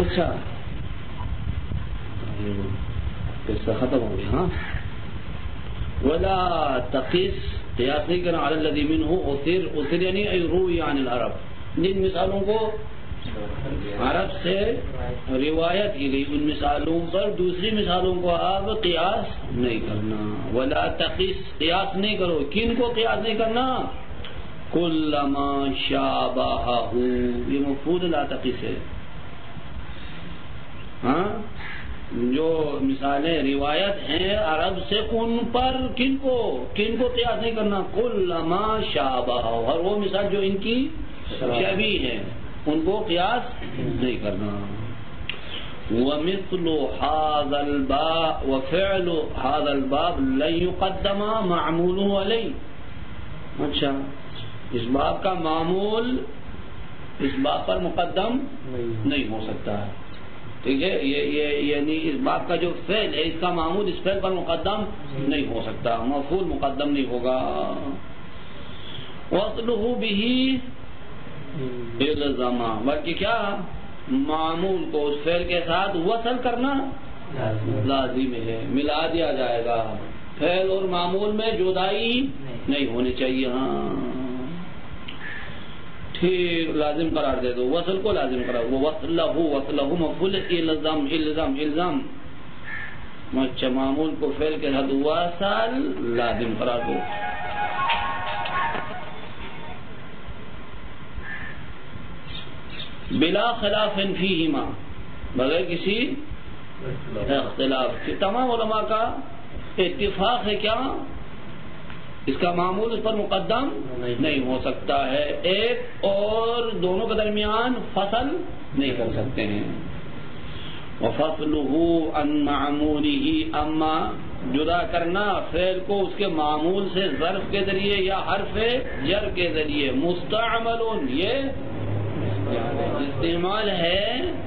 اچھا قصہ ختم ہو گیا. ہاں ولا تقس قیاس نہیں کرنا علی الذی منہ اثر یعنی روی عن العرب، جن مثالوں کو عرب سے روایت کی گئی ان مثالوں پر دوسری مثالوں کو آپ قیاس نہیں کرنا. ولا تقس قیاس نہیں کرو، کن کو قیاس نہیں کرنا؟ کل ما شابہہ، یہ مفعول لا تقس ہے. ہاں جو مثالیں روایت ہیں عرب سے ان پر کن کو قیاس نہیں کرنا؟ کل ما شابہ، اور وہ مثال جو ان کی شبیہ ہیں ان کو قیاس نہیں کرنا. ومثل هذا الباب وفعل هذا الباب لن يقدم معموله علیہ. اچھا اس باب کا معمول اس باب پر مقدم نہیں ہو سکتا ہے. ٹھیک ہے، یہ یعنی اس باب کا جو فعل ہے اس کا معمول اس فعل پر مقدم نہیں ہو سکتا، مفعول مقدم نہیں ہوگا. وصلہ به الزام، بلکہ کیا معمول کو اس فعل کے ساتھ وصل کرنا لازم ہے، ملا دیا جائے گا. فعل اور معمول میں جدائی نہیں ہونی چاہیے. ہاں ٹھیک، لازم قرار دے دو، وصل کو لازم قرار دو. وصلہ مفعول الزام. اچھا معمول کو فعل کے ساتھ وصل لازم قرار دو. بلا خلاف فیہما، بغیر کسی اختلاف کے. تمام علماء کا اتفاق ہے کیا؟ اس کا معمول اس پر مقدم نہیں ہو سکتا ہے. ایک اور دونوں کے درمیان فصل نہیں کر سکتے ہیں. وَفَصْلُهُ عَنْ مَعْمُولِهِ، اما جدا کرنا فعل کو اس کے معمول سے ظرف کے ذریعے یا حرف جر کے ذریعے. مستعمل، یہ استعمال ہے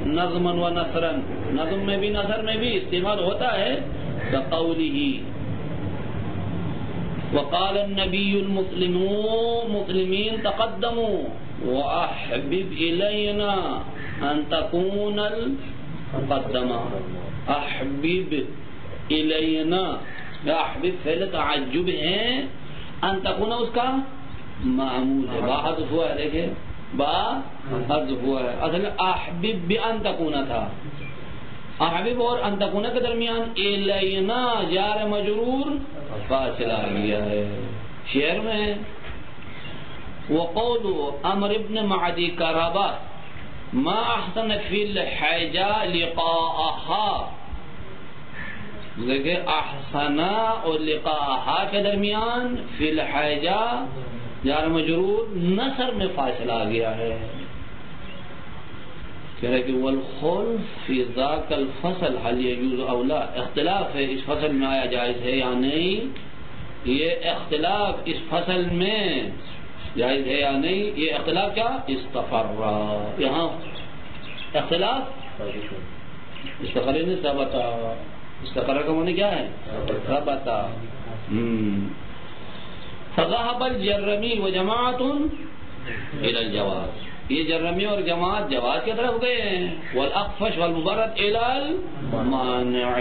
نظما و نثرا، نظم میں بھی نثر میں بھی استعمال ہوتا ہے. كقوله وقال النبي المسلمين تقدموا وأحبب إلينا أن تكون المقدمة. أحبب إلينا، أحبب فعل تعجب ہے، أن تكون اس کا معمول ہے. با حذف ہوا ہے، دیکھیں با حذف ہوا ہے. اصل أحبب بأن تكون تھا. احبب اور ان تکون کے درمیان الینا جار مجرور فاصلہ آ گیا ہے. شعر میں وقول عمرو بن معدی کربا ما احسن فی الحجا لقاءها، دیکھیں احسنا اور لقاءها کے درمیان فی الحجا جار مجرور نثر میں فاصلہ آ گیا ہے. کہہ رہے کہ والخلف فی ذاک الفصل هل يجوز او لا، اختلاف ہے اس فصل میں آیا جائز ہے یا نہیں. یہ اختلاف اس فصل میں جائز ہے یا نہیں، یہ اختلاف کیا استفرا، یہاں اختلاف استقرار نے ثبتا. استقرار کا معنی کیا ہے؟ ثبتا. فذهب الجرمی وجماعت الى الجواز، یہ جرمی اور جماعت جواز کی طرف گئے ہیں. والاخفش والمبرد الى المانع،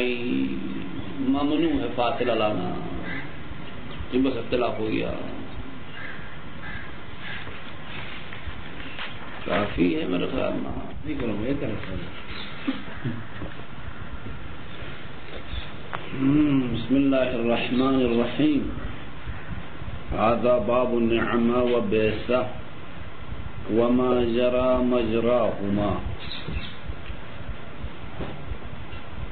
ممنوع ہے فاصلہ لانا. بس اختلاف ہو گیا، کافی ہے میرے خیال میں. نہیں کروں گا یہ بسم اللہ الرحمن الرحیم. هذا باب النعمة وبئسة وما جرى مجراهما.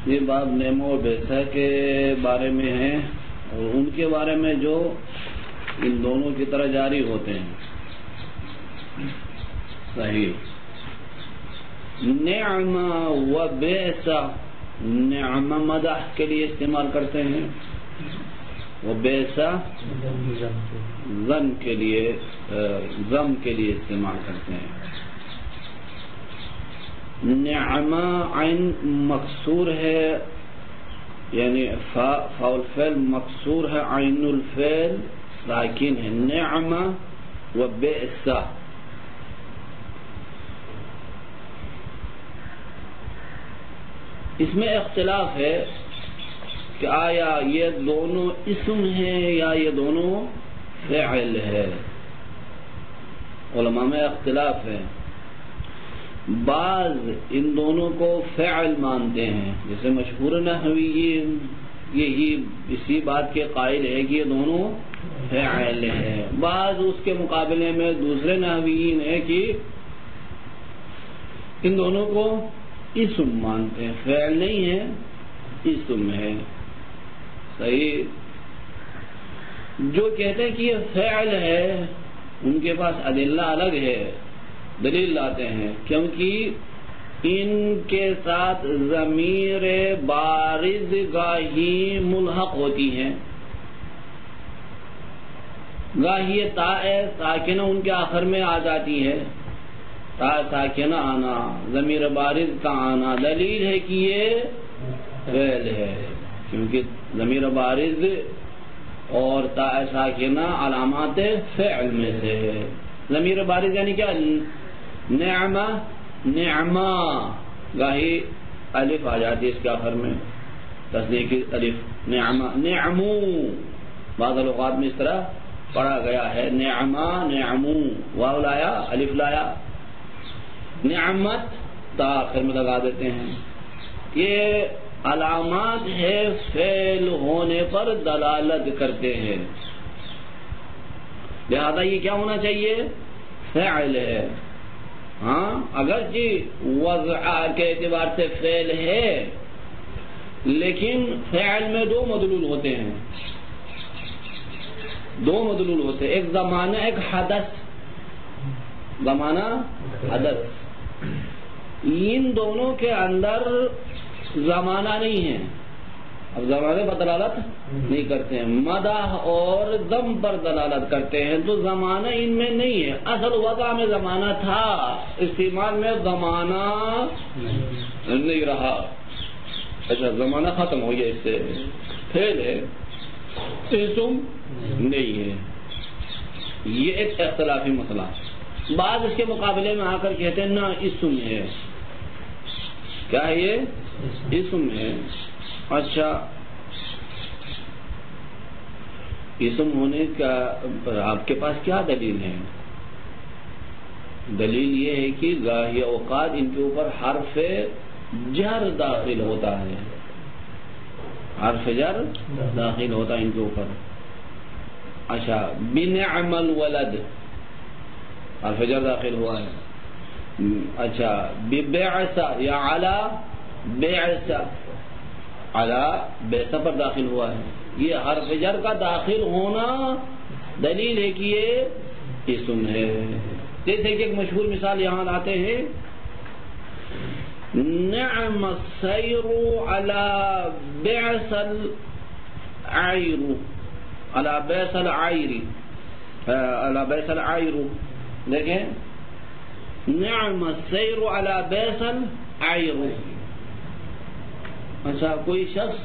یہ باب نعمہ و بئسہ کے بارے میں ہے اور ان کے بارے میں جو ان دونوں کی طرح جاری ہوتے ہیں. صحیح. نعمہ و بئسہ، نعمہ مدح کے لیے استعمال کرتے ہیں، وہ بئسہ ذم کے لیے استعمال کرتے ہیں. نعمہ عین مکسور ہے، یعنی فاء الفعل مکسور ہے، عین الفعل ساکن ہے. نعمہ و بئسہ. اس میں اختلاف ہے کہ آیا یہ دونوں اسم ہیں یا یہ دونوں فعل ہے. علماء میں اختلاف ہے. بعض ان دونوں کو فعل مانتے ہیں، جیسے مشہور نحویین یہی اسی بات کے قائل ہے کہ یہ دونوں فعل ہے. بعض اس کے مقابلے میں دوسرے نحویین ہیں کہ ان دونوں کو اسم مانتے ہیں، فعل نہیں ہے اسم ہے. صحیح. جو کہتے ہیں کہ یہ فعل ہے ان کے پاس ادلہ الگ ہے، دلیل لاتے ہیں، کیونکہ ان کے ساتھ ضمیر بارز گاہی ملحق ہوتی ہیں، گاہی تا ساکنہ ان کے آخر میں آ جاتی ہے. تا ساکنہ آنا، ضمیر بارز کا آنا دلیل ہے کہ یہ فعل ہے، کیونکہ ضمیر بارز اور تا ساکنہ علامات فعل میں سے ہے. ضمیر بارز یعنی کیا؟ نعمہ، نعمہ، گاہی الف آ جاتی ہے اس کے آخر میں، تصدیقی الف، نعمہ، نعمو، بعض اوقات میں اس طرح پڑھا گیا ہے، نعمہ، نعمو، واو لایا، الف لایا، نعمت تا آخر میں لگا دیتے ہیں. یہ علامات ہے فعل ہونے پر دلالت کرتے ہیں، لہذا یہ کیا ہونا چاہیے؟ فعل ہے. ہاں اگرچہ وضع کے اعتبار سے فعل ہے لیکن فعل میں دو مدلول ہوتے ہیں، دو مدلول ہوتے ہیں، ایک زمانہ، ایک حدث. زمانہ، حدث، ان دونوں کے اندر زمانہ نہیں ہے. اب زمانے پر دلالت نہیں کرتے ہیں، مدح اور ذم پر دلالت کرتے ہیں، تو زمانہ ان میں نہیں ہے. اصل وضع میں زمانہ تھا، استعمال میں زمانہ نہیں رہا. اچھا زمانہ ختم ہو گیا، اس سے فعل ہے، اسم نہیں ہے. یہ ایک اختلافی مسئلہ. بعض اس کے مقابلے میں آ کر کہتے ہیں نہ اسم ہے. کیا ہے یہ؟ اسم ہے. اچھا اسم ہونے کا آپ کے پاس کیا دلیل ہے؟ دلیل یہ ہے کہ گاہی اوقات ان کے اوپر حرف جر داخل ہوتا ہے، حرف جر داخل ہوتا ہے ان کے اوپر. اچھا بنعم الولد حرف جر داخل ہوا ہے. اچھا ببعث یا علی بعث، علی بعث پر داخل ہوا ہے. یہ حرف جر کا داخل ہونا دلیل ہے کہ یہ اسم ہے. جیسے کہ ایک مشہور مثال یہاں لاتے ہیں، نعم السیر علی بعث العیر، علی بعث العیر، علی بعث العیر. دیکھیں نعم السیر علی بعث العیر. اچھا کوئی شخص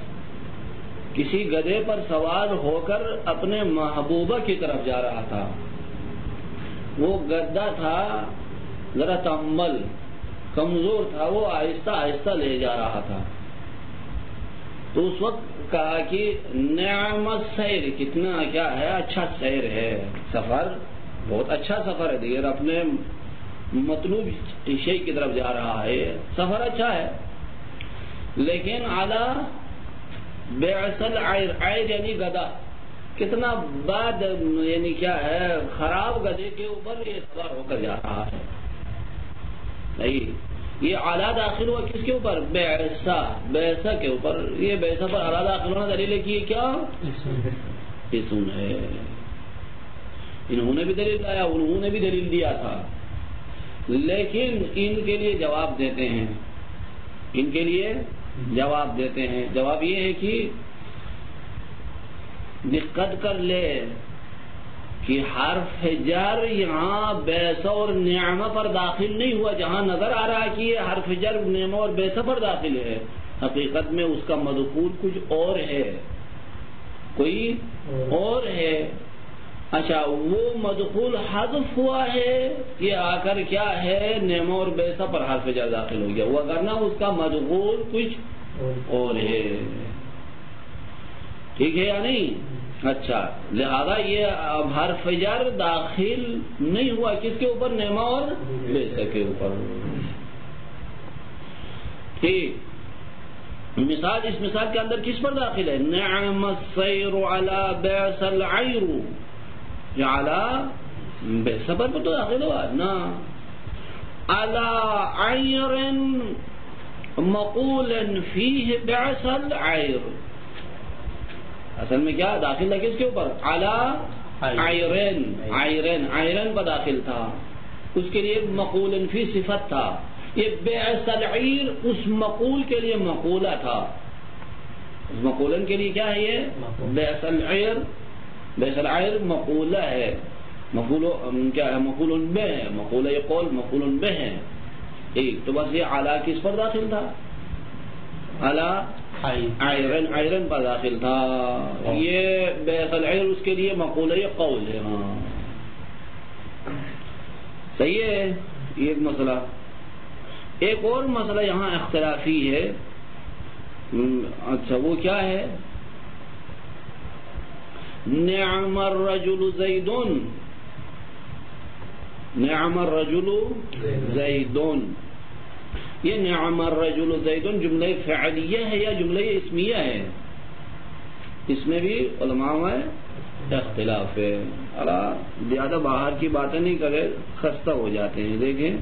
کسی گدھے پر سوار ہو کر اپنے محبوبہ کی طرف جا رہا تھا. وہ گدھا تھا ذرا تنبل، کمزور تھا، وہ آہستہ آہستہ لے جا رہا تھا. تو اس وقت کہا کہ نعم السیر، کتنا کیا ہے اچھا سیر ہے، سفر بہت اچھا سفر ہے، دیگر اپنے مطلوب شے کی طرف جا رہا ہے، سفر اچھا ہے. لیکن اعلی بعث العیر، عیر یعنی گدھا، کتنا بد یعنی کیا ہے خراب گدھے کے اوپر یہ سوار ہو کر جا رہا ہے. صحیح. یہ اعلیٰ داخل ہوا کس کے اوپر؟ بعثہ، بعثہ کے اوپر. یہ بعثہ پر اعلیٰ داخل ہونا دلیل ہے کہ یہ کیا اسم ہے. انہوں نے بھی دلیل لایا، انہوں نے بھی دلیل دیا تھا، لیکن ان کے لیے جواب دیتے ہیں، ان کے لیے جواب دیتے ہیں. جواب یہ ہے کہ دقت کر لے کہ حرف جر یہاں بیسا اور نعمہ پر داخل نہیں ہوا. جہاں نظر آ رہا ہے کہ یہ حرف جر نعمہ اور بیسا پر داخل ہے، حقیقت میں اس کا مدخول کچھ اور ہے، کوئی اور ہے. اچھا وہ مدخول حذف ہوا ہے، یہ آ کر کیا ہے نعمہ اور بیسا پر حرف جر داخل ہو گیا. وہ اگر نہ اس کا مدخول کچھ اور ہے، ٹھیک ہے یا نہیں؟ اچھا، لہذا یہ اب حرف جر داخل نہیں ہوا کس کے اوپر؟ نعمہ اور بئس کے اوپر. ٹھیک، مثال اس مثال کے اندر کس پر داخل ہے؟ نعم السیر علی بئس العیر، یا علی بئس پر تو داخل ہوا نا. علی عیر مقول فیہ بئس العیر، اصل میں کیا داخل ہے کس کے اوپر؟ علی عیرین، عیرین عیرین پر داخل تھا، اس کے لیے مقول فی صفت تھا. یہ بئس العیر اس مقول کے لیے مقولہ تھا، اس مقولن کے لیے کیا ہے؟ یہ بئس العیر، بئس العیر مقولہ ہے، مقول کیا ہے؟ مقول بہ ہے، مقولہ یہ قول مقول بہ ہے. ٹھیک، تو بس یہ اعلیٰ کس پر داخل تھا؟ اعلیٰ عیرن، عیرن پر داخل تھا. یہ بئس العیر اس کے لیے مقولہ یہ قول ہے. ہاں صحیح ہے. یہ ایک مسئلہ. ایک اور مسئلہ یہاں اختلافی ہے. اچھا وہ کیا ہے؟ نعم الرجل زید، نعم الرجل زید، یہ نعم الرجل زید جملہ فعلیہ ہے یا جملہ اسمیہ ہے؟ اس میں بھی علماء میں اختلاف ہے. زیادہ باہر کی باتیں نہیں کرے، خستہ ہو جاتے ہیں. دیکھیں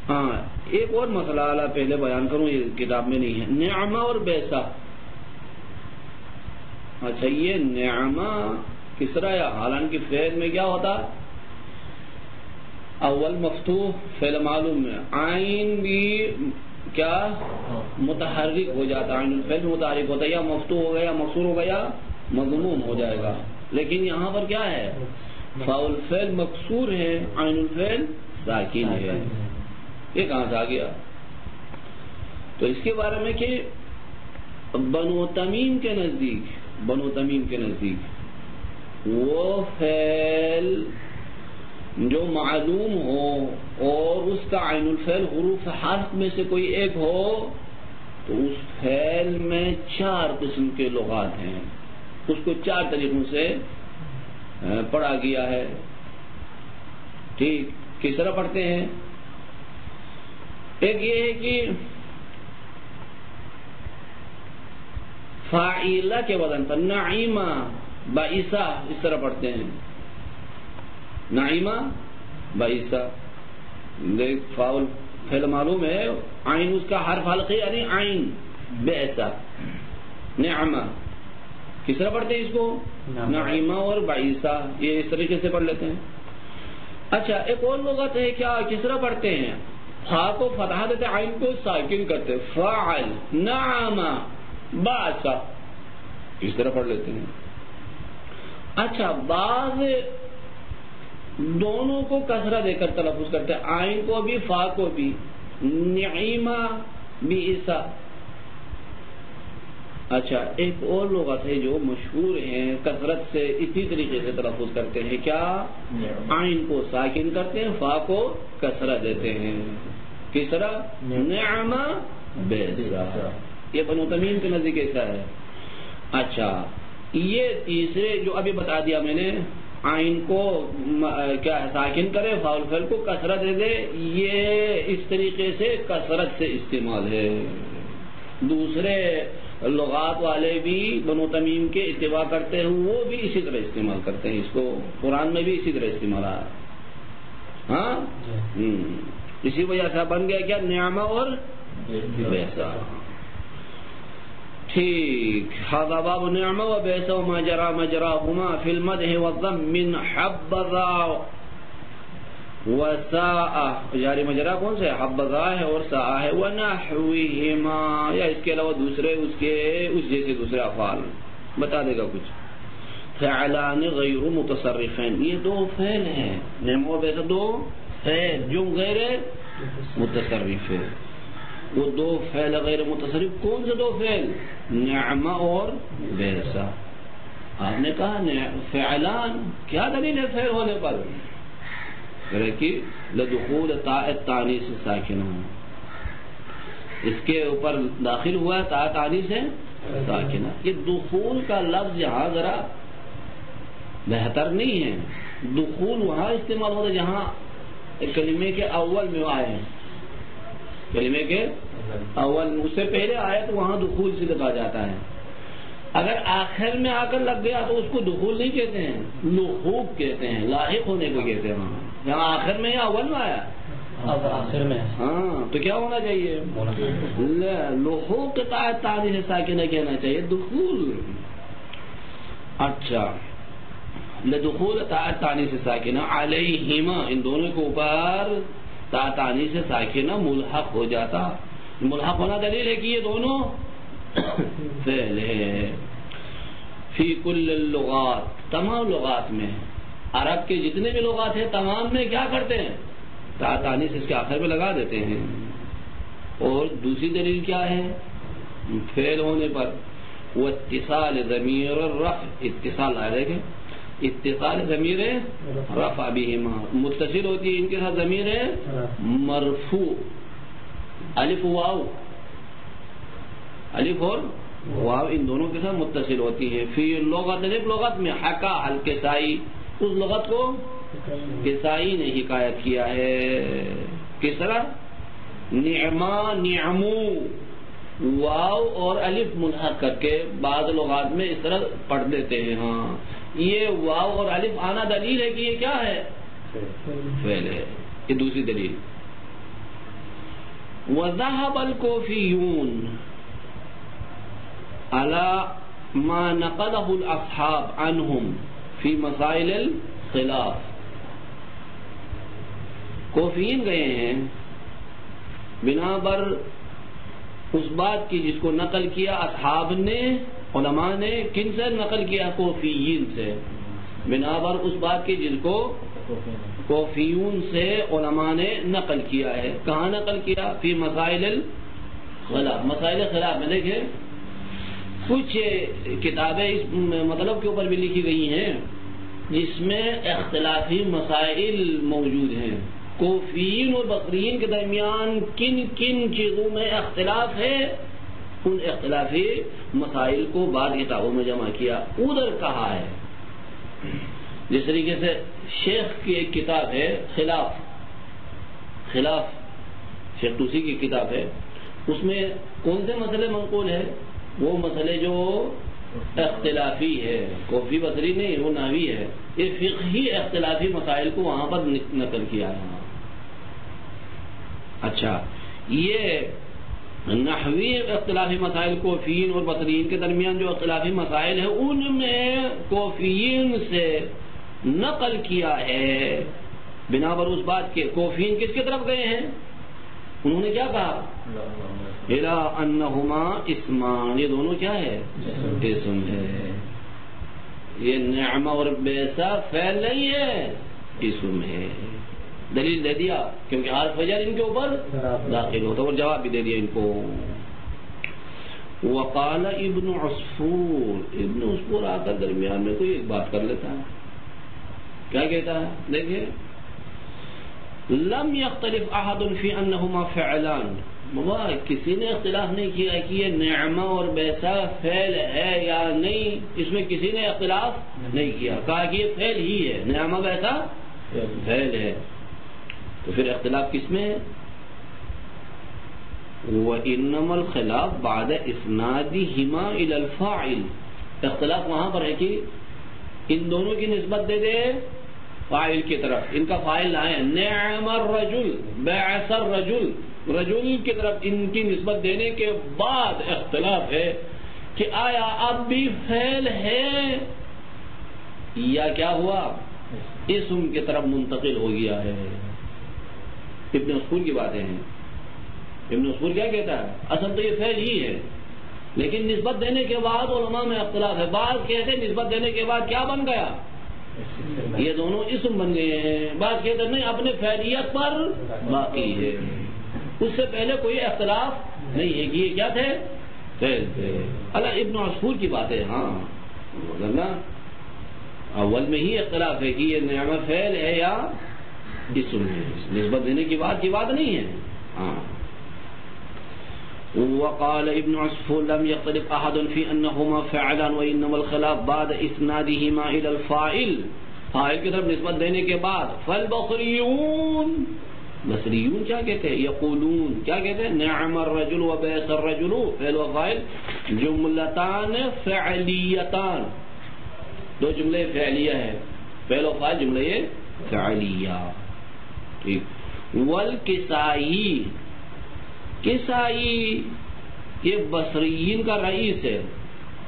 ہاں ایک اور مسئلہ پہلے بیان کروں، یہ کتاب میں نہیں ہے. نعمہ اور بیسا. اچھا یہ نعمہ کس طرح ہے؟ حالانکہ فعل میں کیا ہوتا؟ اول مفتوح فعل معلوم میں، عین بھی کیا متحرک ہو جاتا، عین الفعل متحرک ہوتا ہے، یا مفتوح ہو گیا، مکسور ہو گیا، مضموم ہو جائے گا. لیکن یہاں پر کیا ہے؟ فاء الفعل مکسور ہے، عین الفعل ساکن ہے. یہ کہاں سے آ گیا؟ تو اس کے بارے میں کہ بنو تمیم کے نزدیک، بنو تمیم کے نزدیک وہ فعل جو معلوم ہو اور اس کا عین الفعل حروف حرف میں سے کوئی ایک ہو، تو اس فعل میں 4 قسم کے لغات ہیں. اس کو 4 طریقوں سے پڑھا گیا ہے. ٹھیک، کس طرح پڑھتے ہیں؟ ایک یہ ہے کہ فاعلہ کے وزن پر نعیمہ بائسہ، اس طرح پڑھتے ہیں. نعیمہ بائسہ، دیکھ فاول فعل معلوم ہے، عین اس کا حرف حلقی یعنی عین، بائسہ نعمہ. کس طرح پڑھتے ہیں اس کو؟ نعیمہ اور بائسہ، یہ اس طریقے سے پڑھ لیتے ہیں. اچھا ایک اور لغت ہے کیا، کس طرح پڑھتے ہیں؟ فا کو فتحہ دیتے، عین کو ساکن کرتے، فاعل نعمہ باسا، اس طرح پڑھ لیتے ہیں. اچھا بعض دونوں کو کسرہ دے کر تلفظ کرتے ہیں، عین کو بھی فا کو بھی، نعیمہ بئسا. اچھا ایک اور لغت ہے جو مشہور ہیں کثرت سے اسی طریقے سے تلفظ کرتے ہیں، کیا؟ عین کو ساکن کرتے ہیں، فا کو کسرہ دیتے ہیں. کس طرح؟ نعمہ بئسا. یہ بنو تمیم کے نزدیک ایسا ہے. اچھا یہ تیسرے جو ابھی بتا دیا میں نے، عین کو کیا ساکن کرے، فاء الفعل کو کسرہ دے دے، یہ اس طریقے سے کثرت سے استعمال ہے. دوسرے لغات والے بھی بنو تمیم کے اتباع کرتے ہیں، وہ بھی اسی طرح استعمال کرتے ہیں. اس کو قرآن میں بھی اسی طرح استعمال آیا. ہاں اسی وجہ سے بن گیا کیا؟ نعمہ اور بئسا. ٹھیک، هذا باب نعمہ و بئسا وما جرى مجراهما في المدح والذم من حبذا وساء. جاری مجرا کون سے؟ حبذا ہے اور ساء ہے. ونحوهما، یا اس کے علاوہ دوسرے اس کے اس جیسے دوسرے افعال بتا دے گا کچھ. فعلان غیر متصرفین، یہ 2 فعل ہیں، نعمہ و بئسا 2 فعل جو غیر متصرف ہے. وہ 2 فعل غیر متصرف کون سے 2 فعل؟ نعمہ اور بئسا. آپ نے کہا فعلان، کیا دلیل ہے فعل ہونے پر؟ کہ لدخول تاء التانیث ساکنہ. اس کے اوپر داخل ہوا ہے تا تانی سے ساکنہ. یہ دخول کا لفظ یہاں ذرا بہتر نہیں ہے. دخول وہاں استعمال ہوتا ہے جہاں کلمے کے اول میں آئے ہیں. کلمے کے اول اس سے پہلے آئے تو وہاں دخول سے لگا جاتا ہے. اگر آخر میں آ کر لگ گیا تو اس کو دخول نہیں کہتے ہیں, لحوق کہتے ہیں, لاحق ہونے کو کہتے ہیں. یہاں آخر میں یا اول میں آیا آخر میں, ہاں تو کیا ہونا چاہیے؟ لحوق تانی سے ساکنہ کہنا چاہیے, دخول. اچھا, لدخول تانی سے ساکنہ علیہما, ان دونوں کے اوپر تانی سے ساکنہ ملحق ہو جاتا. ملحق ہونا دلیل ہے کہ یہ دونوں فعل ہے. فی کل اللغات, تمام لغات میں, عرب کے جتنے بھی لغات ہیں تمام میں کیا کرتے ہیں؟ تانی سے اس کے آخر میں لگا دیتے ہیں. اور دوسری دلیل کیا ہے فعل ہونے پر؟ وہ اتصال ضمیر الرفع, اتصال آ رہے گا, اتصال ضمیر رفع بہما, متصل ہوتی ہے ان کے ساتھ ضمیر مرفوع, الف واو, الف اور واو ان دونوں کے ساتھ متصل ہوتی ہے. فی لغت, لغت میں حکا الکسائی, اس لغت کو کسائی نے حکایت کیا ہے. کس طرح؟ نعما نعمو, واو اور الف ملحق کر کے بعض لغات میں اس طرح پڑھ دیتے ہیں. ہاں یہ واو اور الف آنا دلیل ہے کہ یہ کیا ہے؟ فعل ہے. یہ دوسری دلیل. وَذَهَبَ الْكُوفِيُّونَ عَلَى مَا نَقَلَهُ الْأَصْحَابُ عَنْهُمْ فِي مَسَائِلِ الْخِلَافِ. کوفیین گئے ہیں بنا پر اس بات کی جس کو نقل کیا اصحاب نے, علماء نے. کن سے نقل کیا؟ کوفیین سے. بنا پر اس بات کی جس کو کوفیون سے علماء نے نقل کیا ہے. کہاں نقل کیا؟ فی مسائل الخلاف, مسائل خلاف میں. دیکھیں کچھ کتابیں اس مطلب کے اوپر بھی لکھی گئی ہیں جس میں اختلافی مسائل موجود ہیں. کوفیین اور بصریین کے درمیان کن کن چیزوں میں اختلاف ہے, ان اختلافی مسائل کو بعض کتابوں میں جمع کیا. ادھر کہا ہے جس طریقے سے شیخ کی ایک کتاب ہے خلاف, شیخ توسی کی کتاب ہے. اس میں کون سے مسئلے منقول ہے؟ وہ مسئلے جو اختلافی ہے. کوفی بصری نہیں, وہ نحوی ہے. یہ فقہی اختلافی مسائل کو وہاں پر نقل کیا ہے. اچھا, یہ نحوی اختلافی مسائل کوفیین اور بصریین کے درمیان جو اختلافی مسائل ہیں ان میں کوفیین سے نقل کیا ہے. بنا پر اس بات کے کوفیین کس کی طرف گئے ہیں؟ انہوں نے کیا کہا؟ الا انہما اسمان, یہ دونوں کیا ہے؟ اسم ہے. یہ نعمہ اور بیسا فعل نہیں ہے, اسم ہے. دلیل دے دیا کیونکہ حرف جر ان کے اوپر داخل ہوتا, اور جواب بھی دے دیا ان کو. وقال ابن عصفور, ابن عصفور آ کر درمیان میں کوئی ایک بات کر لیتا ہے. کیا کہتا ہے؟ دیکھیے, لم يختلف احد فی انہما فعلان, بابا کسی نے اختلاف نہیں کیا کہ یہ نعمہ اور بیسا فعل ہے یا نہیں. اس میں کسی نے اختلاف نہیں کیا, کہا کہ یہ فعل ہی ہے, نعمہ بیسا فعل ہے. تو پھر اختلاف کس میں ہے؟ وَإِنَّمَا الْخِلَافُ بَعْدَ إِسْنَادِهِمَا إِلَى الْفَاعِلِ. اختلاف وہاں پر ہے کہ ان دونوں کی نسبت دے دے فاعل کی طرف, ان کا فاعل لائے. نعم الرجل, بعث الرجل, رجل کی طرف ان کی نسبت دینے کے بعد اختلاف ہے کہ آیا اب بھی فعل ہے یا کیا ہوا, اسم کی طرف منتقل ہو گیا ہے. ابن عصفور کی باتیں ہیں. ابن عصفور کیا کہتا ہے؟ اصل تو یہ فعل ہی ہے, لیکن نسبت دینے کے بعد علماء میں اختلاف ہے. بعض کہتے ہیں نسبت دینے کے بعد کیا بن گیا, یہ دونوں اسم بن گئے ہیں. بعض کہتے ہیں نہیں, اپنے فعلیت پر باقی ہے, اس سے پہلے کوئی اختلاف نہیں ہے کہ یہ کیا تھے, فعل تھے. اللہ ابن عصفور کی باتیں. ہاں ورنہ اول میں ہی اختلاف ہے کہ یہ نعمہ فعل ہے یا اسم ہے, نسبت دینے کی بات نہیں ہے. ہاں وقال ابن عصفور لم يختلف احد في انهما فعلان وانما الخلاف بعد اسنادهما الى الفاعل، فاعل کی طرف نسبت دینے کے بعد. فالبصریون، بصریون کیا کہتے ہیں؟ یقولون کیا کہتے ہیں؟ نعم الرجل وبئس الرجل، فعل و فاعل جملتان فعلیتان، دو جملے فعلیہ ہیں، فعل و فاعل جملے فعلیہ. ٹھیک. والکسائی، کسائی یہ بصریین کا رئیس ہے،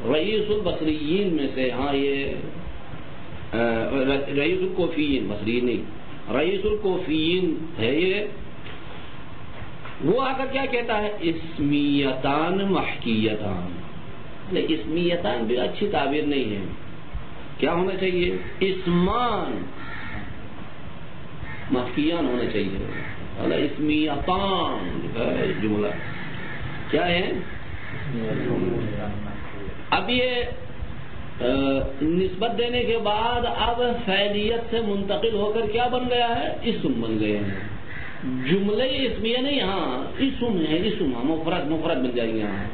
رئیس البصریین میں سے. ہاں یہ رئیس الکوفیین، بصری نہیں، رئیس الکوفیین ہے یہ. وہ آ کر کیا کہتا ہے؟ اسمیتان محکیتان. لیکن اسمیتان بھی اچھی تعبیر نہیں ہے، کیا ہونا چاہیے؟ اسمان محکیان ہونا چاہیے. اسمیتان جملہ کیا ہے؟ اب یہ نسبت دینے کے بعد اب فعلیت سے منتقل ہو کر کیا بن گیا ہے؟ اسم بن گئے ہیں. جملے اسمیہ نہیں، ہاں اسم ہے، اسم مفرد بن جائیں گے. یہاں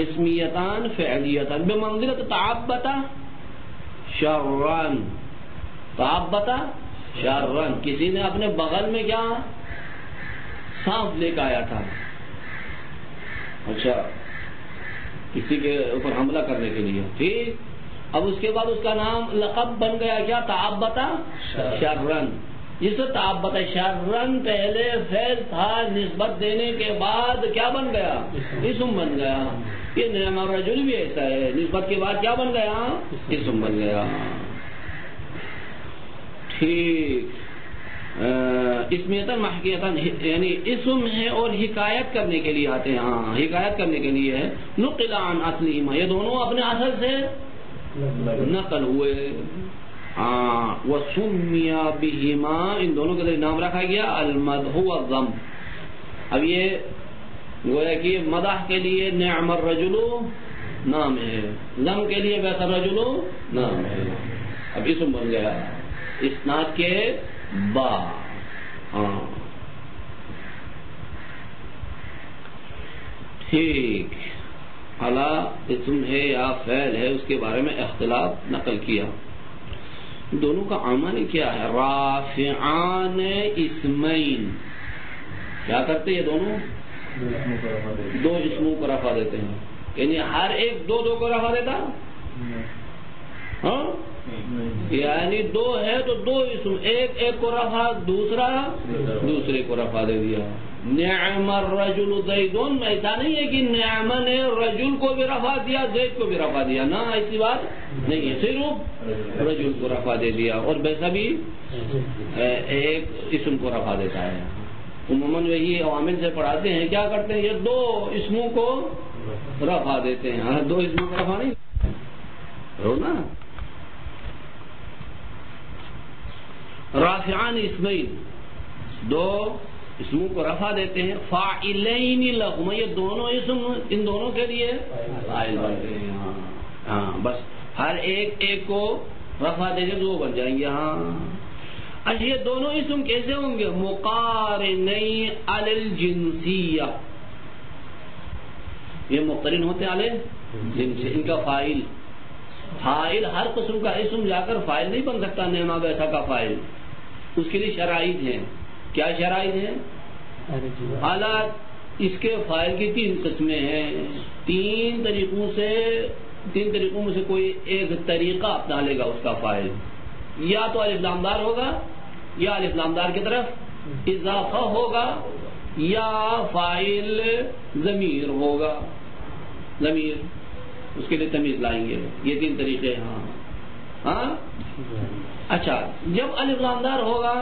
اسمیتان فعلیتان بمنزلۃ تعبت شرن، تعبت شرن، کسی نے اپنے بغل میں کیا سانپ لے کے آیا تھا، اچھا کسی کے اوپر حملہ کرنے کے لیے. ٹھیک. اب اس کے بعد اس کا نام لقب بن گیا کیا؟ تعبت شرن. جس تعبت شرن پہلے فعل تھا، نسبت دینے کے بعد کیا بن گیا؟ اسم بن گیا. یہ نعم الرجل بھی ایسا ہے، نسبت کے بعد کیا بن گیا؟ اسم بن گیا. ٹھیک. اسمیتاً محکیتاً یعنی اسم ہے اور حکایت کرنے کے لیے آتے ہیں. ہاں حکایت کرنے کے لیے ہے. نقل عن اصلہما، یہ دونوں اپنے اصل سے نقل ہوئے. ہاں. وسمی بہما، ان دونوں کے نام رکھا گیا المدح والذم. اب یہ گویا کہ مدح کے لیے نعم الرجل نام ہے، ذم کے لیے بئس الرجل نام ہے. اب اسم بن گیا اسناد کے با. ہاں ٹھیک. اعلیٰ اسم ہے یا فعل ہے، اس کے بارے میں اختلاف نقل کیا. دونوں کا عمل کیا ہے؟ رافعان اسمین. کیا کرتے یہ دونوں؟ دو اسموں کو رفع دیتے ہیں. یعنی ہر ایک دو کو رفع دیتا. ہاں یعنی دو ہے تو دو اسم، ایک کو رفع، دوسرا دوسرے کو رفع دے دیا. نعم الرجل زیدون، ایسا نہیں ہے کہ نعم نے رجل کو بھی رفع دیا، زید کو بھی رفع دیا، نہ ایسی بات نہیں ہے، صرف رجل کو رفع دے دیا. اور ویسا بھی ایک اسم کو رفع دیتا ہے. عموماً وہی عوامل سے پڑھاتے ہیں، کیا کرتے ہیں؟ یہ دو اسموں کو رفع دیتے ہیں. ہاں دو اسموں کو رفع نہیں ہو نا. رافعان اسمین، دو اسموں کو رفع دیتے ہیں. فاعلین لہما، یہ دونوں اسم ان دونوں کے لیے فاعل بنتے ہیں. ہاں بس ہر ایک کو رفع دے کے دو بن جائیں گے. ہاں اچھا یہ دونوں اسم کیسے ہوں گے؟ مقارنین علی الجنسیہ، یہ مقترن ہوتے ہیں علی جنس. ان کا فاعل ہر قسم کا اسم جا کر فاعل نہیں بن سکتا. نعمہ ویسا کا فاعل، اس کے لیے شرائط ہیں. کیا شرائط ہیں؟ حالات اس کے فاعل کی تین قسمیں ہیں. تین طریقوں میں سے کوئی ایک طریقہ اپنا لے گا اس کا فاعل. یا تو الف لام دار ہوگا، یا الف لام دار کی طرف اضافہ ہوگا، یا فاعل ضمیر ہوگا. ضمیر اس کے لیے تمیز لائیں گے. یہ تین طریقے ہیں. ہاں اچھا جب الف لام دار ہوگا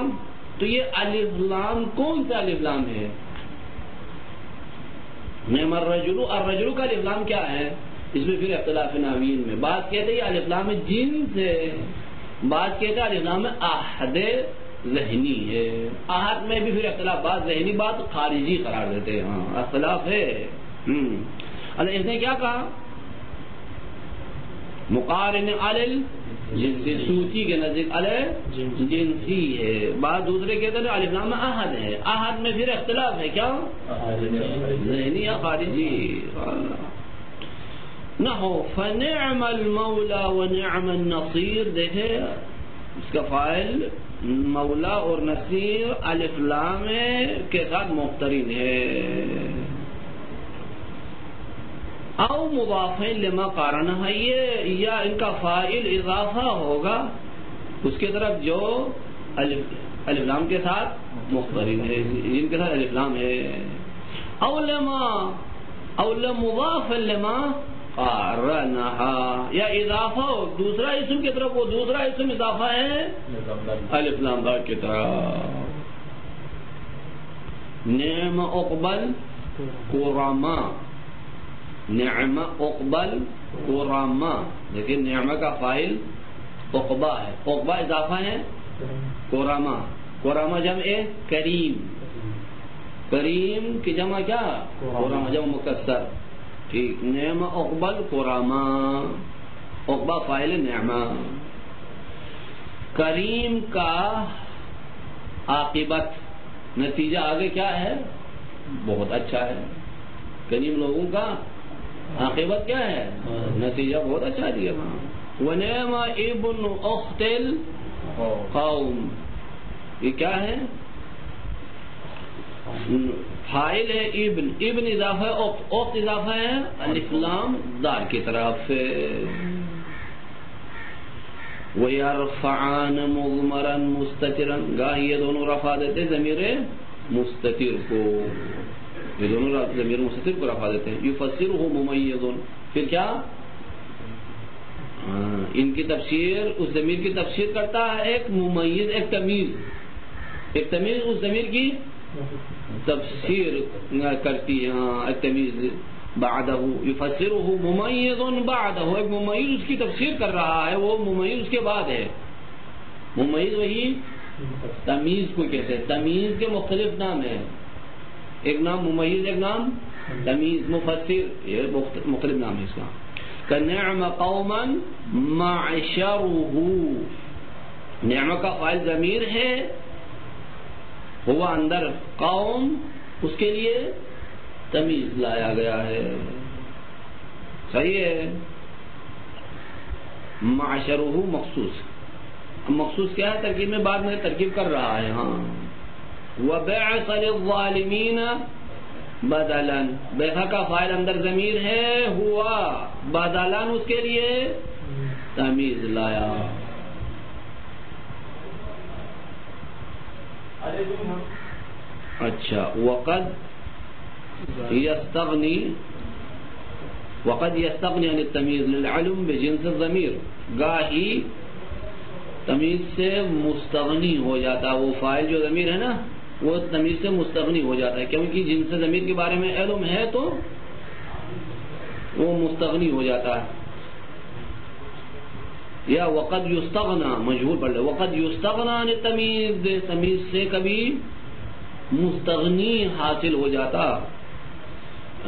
تو یہ الف لام کون سا الف لام ہے؟ نعم الرجل، الرجل کا الف لام کیا ہے؟ اس میں پھر اختلاف ناوین میں. بعض کہتے ہیں الف لام جنس ہے، بعض کہتے ہیں الف لام عہد ذہنی ہے. عہد میں بھی پھر اختلاف، بعض ذہنی بات خارجی قرار دیتے ہیں. ہاں اختلاف ہے. اللہ اس نے کیا کہا؟ مقارن علی جنسی، سوتی کے نزدیک جنسی ہے. بعض دوسرے کہتے ہیں الف لام میں احد ہے. احد میں پھر اختلاف ہے، کیا ذہنی یا خارجی. نحو فنعم المولا ونعم النصیر. دیکھے اس کا فاعل مولا اور نصیر الف لام کے ساتھ مقترن ہے. او مضاف لما قارنہ ہے یہ، یا ان کا فاعل اضافہ ہوگا اس کی طرف جو الف لام کے ساتھ مقترن ہے، جن کے ساتھ الف لام ہے. او مضاف لما قارنہ، یا اضافہ ہو دوسرا اسم کی طرف، وہ دوسرا اسم اضافہ ہے الف لام دا کی طرف. نعم اقبل کرما، نعم اقبل کرما. لیکن نعمہ کا فاعل عقبہ ہے، عقبہ اضافہ ہے کرما. کرما جمع کریم، کریم کی جمع کیا؟ کرما جمع مکسر. ٹھیک. نعم اقبل کرما، عقبہ فاعل نعمہ. کریم کا عاقبت نتیجہ آگے کیا ہے؟ بہت اچھا ہے. کریم لوگوں کا عاقبت کیا ہے؟ نتیجہ بہت اچھا دیا. ونعم ابن اخت القوم، یہ کیا ہے؟ فاعل ہے ابن، ابن اضافہ ہے اخت اضافہ ہے الف لام دال کی طرف. وَيَرْفَعَانَ مُضْمَرًا مُسْتَتِرًا، گاہی یہ دونوں رفع دیتے ضمیر مستتر کو، یہ دونوں ضمیر مستتر کو رفع دیتے ہیں. يُفَسِّرُهُ مُمَيِّضٌ، پھر کیا ان کی تفسیر، اس ضمیر کی تفسیر کرتا ہے ایک ممیز، ایک تمیز. ایک تمیز اس ضمیر کی تفسیر کرتی ہے، ایک تمیز. بعدہ یفسرہ ممیز بعدہ، ایک ممیز اس کی تفسیر کر رہا ہے، وہ ممیز اس کے بعد ہے. ممیز وہی تمیز کو کہتے ہیں. تمیز کے مختلف نام ہیں، ایک نام ممیز، ایک نام تمیز. مفسر یہ مختلف نام ہے اس کا. کَنِعْمَ قَوْمًا مَعْشَرُهُ، نعمہ کا فاعل ضمیر ہے، ہوا اندر قوم، اس کے لیے تمیز لایا گیا ہے. صحیح ہے. معشرہ مخصوص، مخصوص کیا ہے؟ ترکیب میں بعد میں ترکیب کر رہا ہے. ہاں. وَبَعْثَ لِلظَّالِمِينَ بدلاً، بیعث کا فاعل اندر ضمیر ہے، ہوا بدلاً اس کے لیے تمیز لایا. اچھا. وقد يستغني عن التمييز للعلم بجنس الضمیر، گاہی تمیز سے مستغنی ہو جاتا ہے، وہ فاعل جو ضمیر ہے نا وہ تمیز سے مستغنی ہو جاتا ہے، کیونکہ جنس ضمیر کے بارے میں علم ہے تو وہ مستغنی ہو جاتا ہے. یا وقد یستغنا، مجہول پڑھ لے، وقد یستغنا عن التمیز، تمیز سے کبھی مستغنی حاصل ہو جاتا،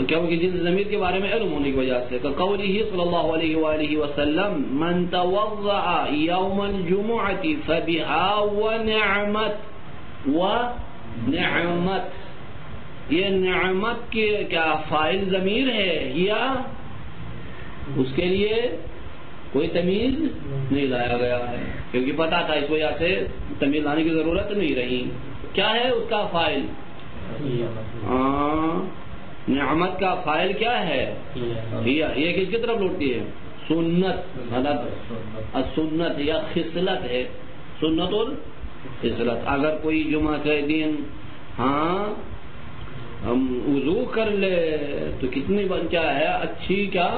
کیونکہ جنس ضمیر کے بارے میں علم ہونے کی وجہ سے. قولہ صلی اللہ علیہ وآلہ وسلم من توضع یوم الجمعة فبها ونعمت، ونعمت، یہ نعمت کے کیا فاعل ضمیر ہے یا اس کے لیے کوئی تمیز نہیں لایا گیا ہے؟ کیونکہ پتا تھا، اس وجہ سے تمیز لانے کی ضرورت نہیں رہی. کیا ہے اس کا فاعل؟ نعمت کا فاعل کیا ہے؟ یہ کس کی طرف لوٹتی ہے؟ سنت، سنت یا خصلت ہے، سنت اور خصلت. اگر کوئی جمعہ کے دن ہم وضو کر لے تو کتنی کیا ہے اچھی کیا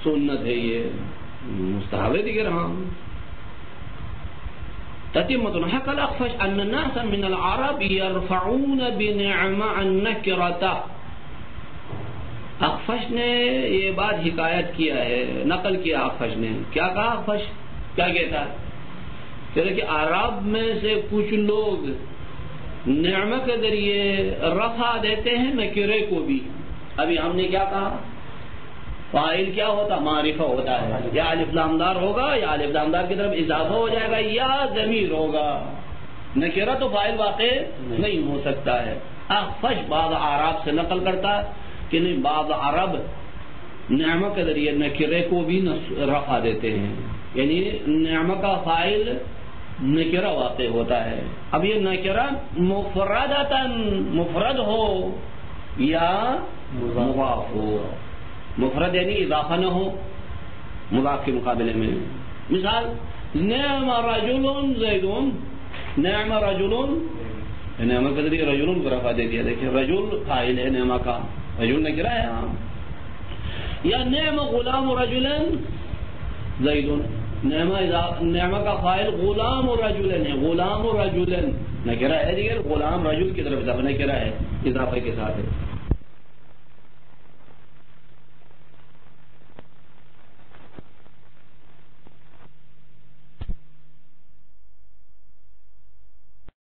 سنت ہے، یہ مستحب ہے دیگر. ہاں. تتمة حكى الأخفش أن الناس من العرب يرفعون بنعمة النكرة. اخفش نے یہ بات حکایت کیا ہے، نقل کیا اخفش نے. کیا کہا اخفش؟ کیا کہتا ہے؟ کہتا کہ عرب میں سے کچھ لوگ نعمت کے ذریعے رفع دیتے ہیں نکرے کو بھی. ابھی ہم نے کیا کہا؟ فاعل کیا ہوتا؟ معرفہ ہوتا ہے، یا الف لام دار ہوگا یا الف لام دار کی طرف اضافہ ہو جائے گا یا ضمیر ہوگا. نکرہ تو فاعل واقع نہیں ہو سکتا ہے. اخفش بعض اعراب سے نقل کرتا ہے کہ نہیں، بعض عرب نعمہ کے ذریعے نکرے کو بھی رفع دیتے ہیں، یعنی نعمہ کا فاعل نکرہ واقع ہوتا ہے. اب یہ نکرہ مفردتاً مفرد ہو یا مضاف ہو. مفرد یعنی اضافہ نہ ہو مضاف کے مقابلے میں. مثال نعم رجل زیدون، نعم رجل، نعمہ کے ذریعے رجل کو رفع دے دیا. دیکھیں رجل فاعل ہے نعمہ کا، رجل نکرہ ہے. یا نعم غلام رجل زیدون، نعمہ کا فاعل غلام رجل ہے، غلام رجل نکرہ ہے، دیگر غلام رجل کی طرف اضافہ نکرہ ہے اضافے کے ساتھ ہے.